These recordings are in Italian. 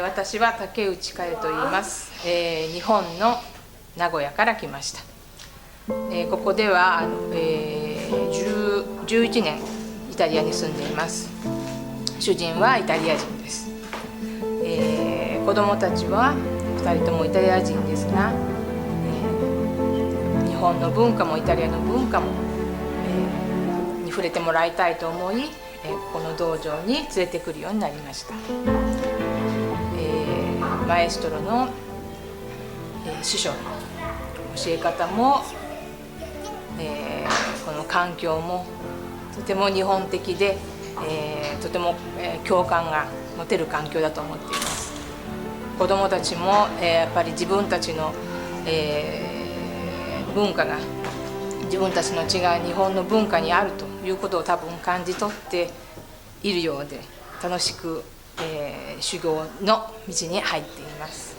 私は竹内かえと言います。日本の名古屋から来ました。ここでは11年イタリアに住んでいます。主人はイタリア人です。子供たちは2人ともイタリア人ですが、日本の文化もイタリアの文化も、に触れてもらいたいと思い、ここの道場に連れてくるようになりました。マエストロの、師匠の教え方も、この環境もとても日本的で、とても、共感が持てる環境だと思っています。子どもたちも、やっぱり自分たちの、文化が自分たちの違う日本の文化にあるということを多分感じ取っているようで、楽しく、修行の道に入っています。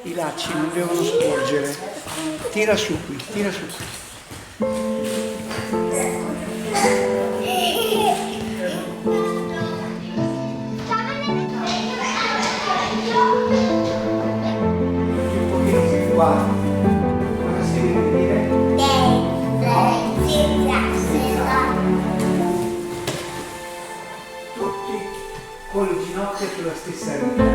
I lacci non devono sporgere. Tira su qui, tira su qui. Un pochino più qua. Cosa si deve dire? Tutti con le ginocchia sulla stessa linea.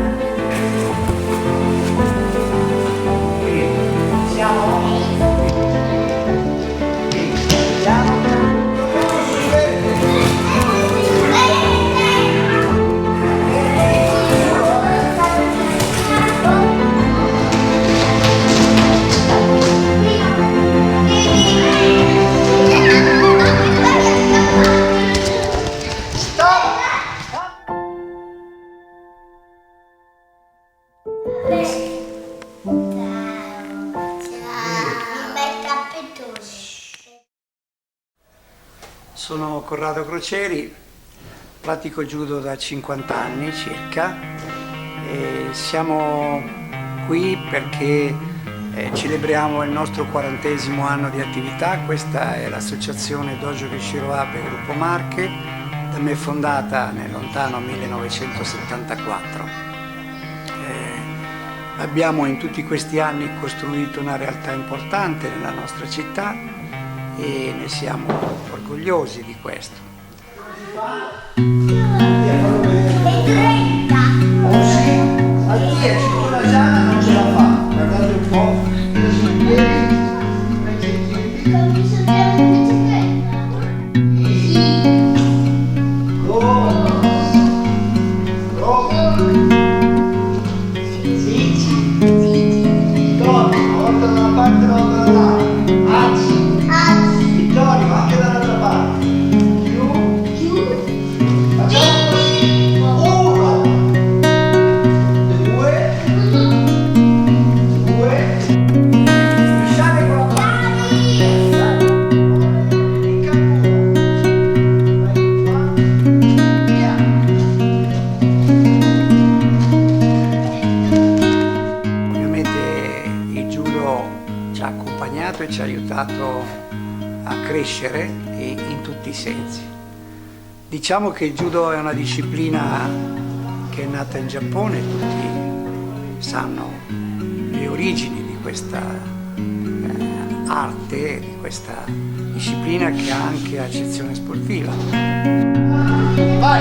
Sono Corrado Crocieri, pratico judo da 50 anni circa e siamo qui perché celebriamo il nostro 40° anno di attività. Questa è l'associazione Dojo Kenshin Abe Gruppo Marche, da me fondata nel lontano 1974. Abbiamo in tutti questi anni costruito una realtà importante nella nostra città e ne siamo orgogliosi di questo. Oh sì, al 10 una Gianna non ce la fa, guardate un po', io sono in piedi, e ci ha aiutato a crescere in tutti i sensi. Diciamo che il judo è una disciplina che è nata in Giappone, tutti sanno le origini di questa arte, di questa disciplina che ha anche accezione sportiva. Vai!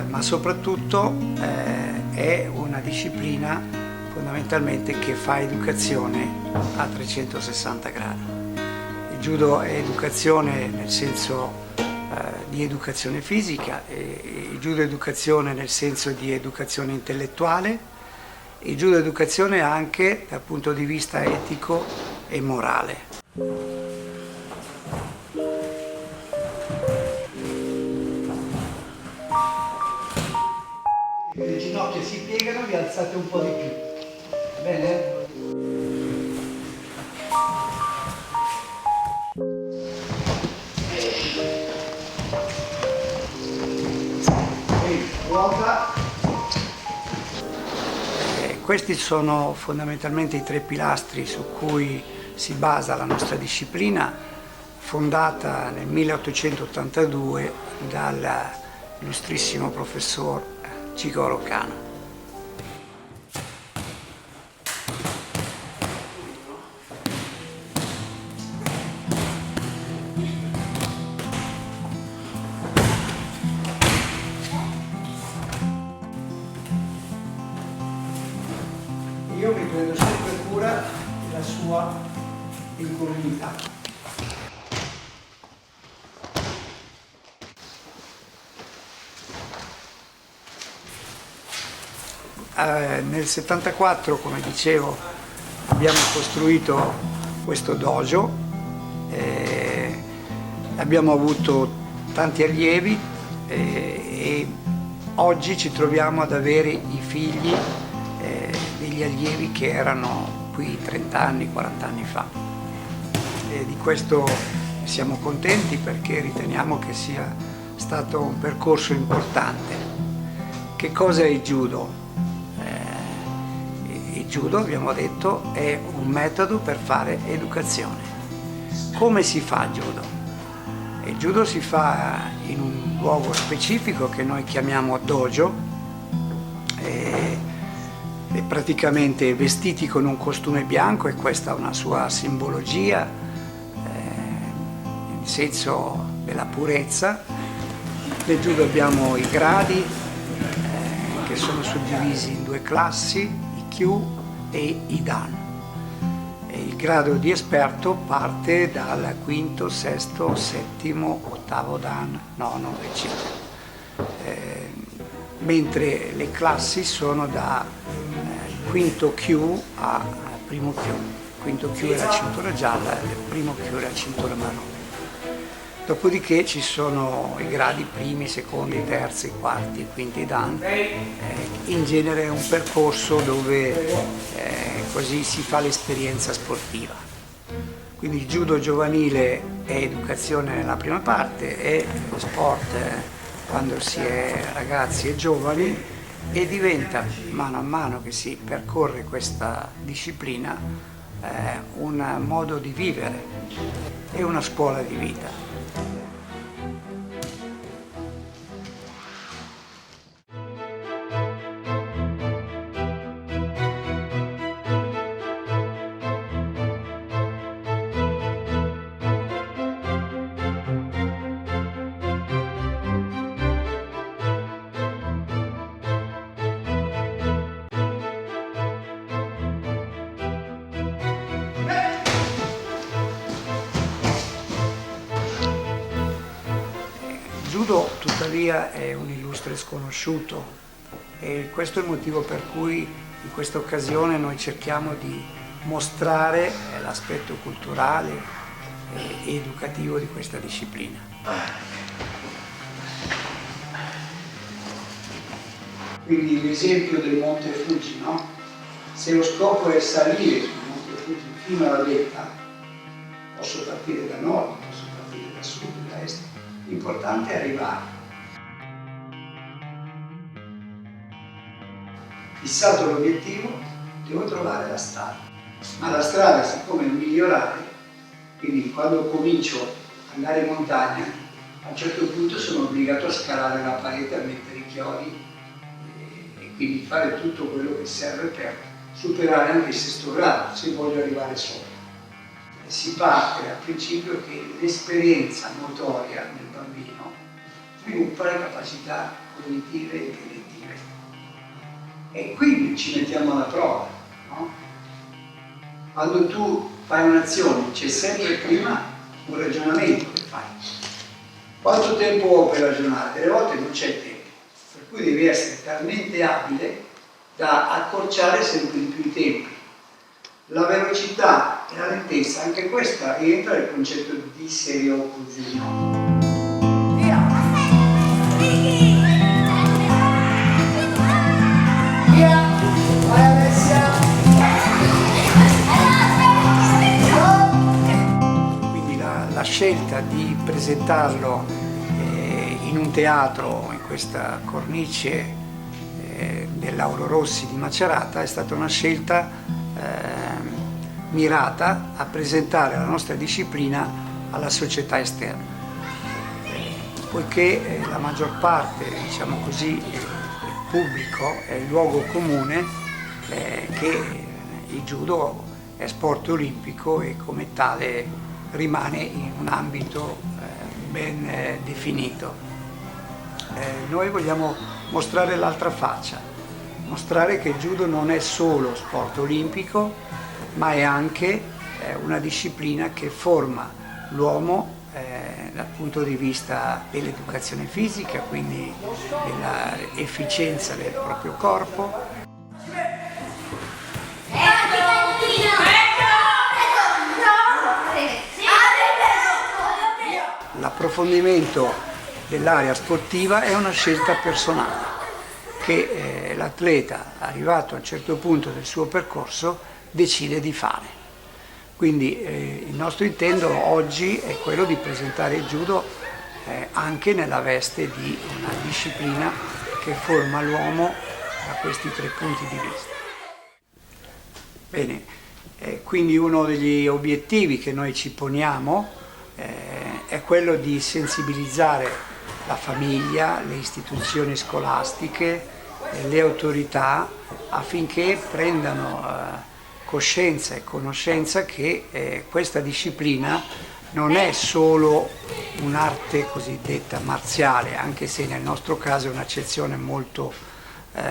Ma soprattutto è una disciplina fondamentalmente che fa educazione a 360 gradi. Il judo è educazione nel senso di educazione fisica, il judo è educazione nel senso di educazione intellettuale, il judo è educazione anche dal punto di vista etico e morale. vi alzate un po' di più. Bene? Ruota. Questi sono fondamentalmente i 3 pilastri su cui si basa la nostra disciplina, fondata nel 1882 dal illustrissimo professor Jigoro Kano. Io mi prendo sempre cura della sua incolumità. Nel 74, come dicevo, abbiamo costruito questo dojo, abbiamo avuto tanti allievi e oggi ci troviamo ad avere i figli degli allievi che erano qui 30 anni, 40 anni fa. E di questo siamo contenti perché riteniamo che sia stato un percorso importante. Che cosa è il judo? Il judo, abbiamo detto, è un metodo per fare educazione. Come si fa judo? Il judo si fa in un luogo specifico che noi chiamiamo dojo, e praticamente vestiti con un costume bianco, e questa è una sua simbologia, nel senso della purezza. Nel judo abbiamo i gradi, che sono suddivisi in 2 classi, i Kyu e i Dan. Il grado di esperto parte dal quinto, sesto, settimo, ottavo Dan, nono, eccetera. Mentre le classi sono da quinto Kyu a primo Kyu. Quinto Kyu è la cintura gialla, il primo Kyu è la cintura marrone. Dopodiché ci sono i gradi primi, secondi, terzi, quarti, quinti Dan. In genere è un percorso dove così si fa l'esperienza sportiva. Quindi il judo giovanile è educazione nella prima parte, è sport quando si è ragazzi e giovani, e diventa mano a mano che si percorre questa disciplina un modo di vivere e una scuola di vita. Il judo tuttavia è un illustre sconosciuuto, e questo è il motivo per cui in questa occasione noi cerchiamo di mostrare l'aspetto culturale e educativo di questa disciplina. Quindi l'esempio del Monte Fuji, no? Se lo scopo è salire sul Monte Fuji fino alla vetta, posso partire da nord, posso partire da sud, da est. L'importante è arrivare. Fissato l'obiettivo, devo trovare la strada. Ma la strada, siccome è migliorare, quindi quando comincio ad andare in montagna, a un certo punto sono obbligato a scalare la parete, a mettere i chiodi e quindi fare tutto quello che serve per superare anche il sesto grado, se voglio arrivare sopra. Si parte dal principio che l'esperienza motoria nel bambino sviluppa le capacità cognitive e intellettive. E quindi ci mettiamo alla prova, no? Quando tu fai un'azione c'è sempre prima un ragionamento che fai. Quanto tempo ho per ragionare? Delle volte non c'è tempo, per cui devi essere talmente abile da accorciare sempre di più i tempi. La velocità e la lentezza, anche questa rientra nel concetto di stereofusione. Yeah. scelta di presentarlo in un teatro, in questa cornice dell'Auro Rossi di Macerata, è stata una scelta mirata a presentare la nostra disciplina alla società esterna, poiché la maggior parte, diciamo così, del pubblico è il luogo comune che il judo è sport olimpico e come tale rimane in un ambito ben definito. Noi vogliamo mostrare l'altra faccia, mostrare che il judo non è solo sport olimpico, ma è anche una disciplina che forma l'uomo dal punto di vista dell'educazione fisica, quindi dell'efficienza del proprio corpo. L'approfondimento dell'area sportiva è una scelta personale che l'atleta, arrivato a un certo punto del suo percorso, decide di fare. Quindi il nostro intento oggi è quello di presentare il judo anche nella veste di una disciplina che forma l'uomo da questi tre punti di vista. Bene, quindi uno degli obiettivi che noi ci poniamo è quello di sensibilizzare la famiglia, le istituzioni scolastiche, le autorità affinché prendano coscienza e conoscenza che questa disciplina non è solo un'arte cosiddetta marziale, anche se nel nostro caso è un'accezione molto,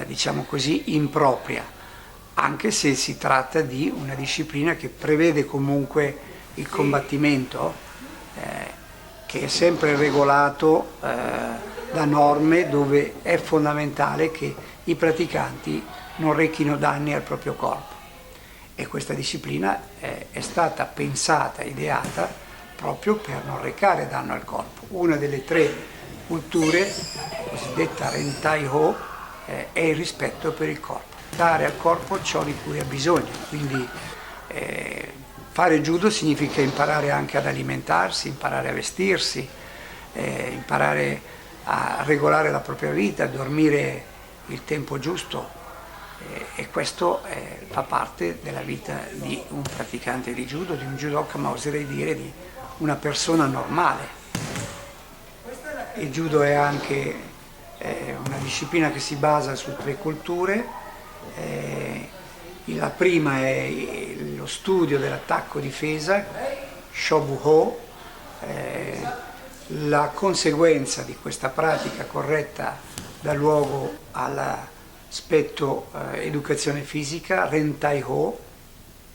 diciamo così, impropria, anche se si tratta di una disciplina che prevede comunque il combattimento, che è sempre regolato da norme dove è fondamentale che i praticanti non rechino danni al proprio corpo. E questa disciplina è stata pensata, ideata proprio per non recare danno al corpo. Una delle tre culture, cosiddetta Rentai Ho, è il rispetto per il corpo. Dare al corpo ciò di cui ha bisogno, quindi fare judo significa imparare anche ad alimentarsi, imparare a vestirsi, imparare a regolare la propria vita, a dormire il tempo giusto, e questo fa parte della vita di un praticante di judo, di un judoka, ma oserei dire di una persona normale. Il judo è anche una disciplina che si basa su tre culture. La prima è lo studio dell'attacco-difesa, Shobu-Ho. La conseguenza di questa pratica corretta dà luogo all'aspetto educazione fisica, Rentai-Ho,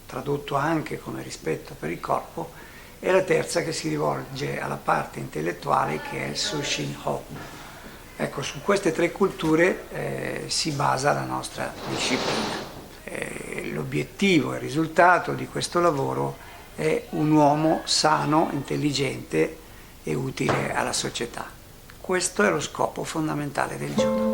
tradotto anche come rispetto per il corpo, e la terza che si rivolge alla parte intellettuale, che è Sushin-Ho. Ecco, su queste tre culture si basa la nostra disciplina. L'obiettivo e il risultato di questo lavoro è un uomo sano, intelligente e utile alla società. Questo è lo scopo fondamentale del judo.